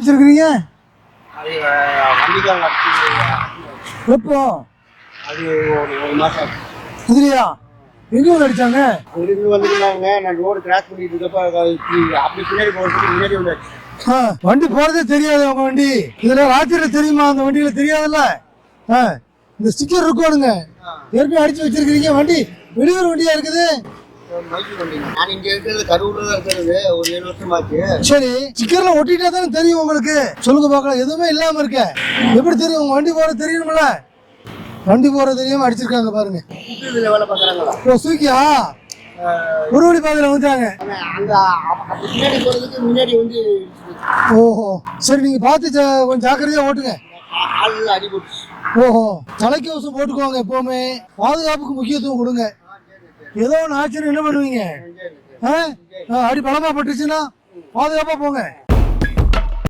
வச்சிருக்கிறீங்க? எப்போ? இதுலையா? எங்க வந்து அடிச்சாங்க? நான் ரோடு கிராஸ் பண்ணிட்டு இருக்கப்ப அப்படி பின்னாடி போறதுக்கு முன்னாடி வந்து வண்டி போறதே தெரியாது உங்க வண்டி. இதுல ராத்திரில தெரியுமா? அந்த வண்டியில தெரியாதுல்ல. இந்த ஸ்டிக்கர் இருக்கோடுங்க ஏற்கனவே அடிச்சு வச்சிருக்கீங்க. வண்டி வெளியூர் வண்டியா இருக்குது. நான் இங்க இருக்கிறது கரூர்ல தான் இருக்கிறது. ஒரு 7 வருஷமாச்சு. சரி, ஸ்டிக்கர்ல ஒட்டிட்டா தானே தெரியும் உங்களுக்கு. சொல்லுங்க பார்க்கலாம். எதுவுமே இல்லாம இருக்க எப்படி தெரியும்? உங்க வண்டி போறது தெரியணும்ல. வண்டி போறது தெரியாம அடிச்சிருக்காங்க பாருங்க. வேலை பாக்குறாங்களா? ஓ, சுக்கியா ஒரு வழி பாதையில வந்துட்டாங்க. அங்க பின்னாடி போறதுக்கு முன்னாடி வந்து. ஓஹோ, சரி, நீங்க பார்த்து கொஞ்சம் ஜாக்கிரதையா ஓட்டுங்க. ஆள் அடிபட்டு. ஓஹோ, தலைக்கவசம் போட்டுக்குவாங்க. எப்பவுமே பாதுகாப்புக்கு முக்கியத்துவம் கொடுங்க. ஏதோ ஒன்று ஆச்சுன்னு என்ன பண்ணுவீங்க? அடி பலமா பட்டுச்சுன்னா பாதுகாப்பா போங்க.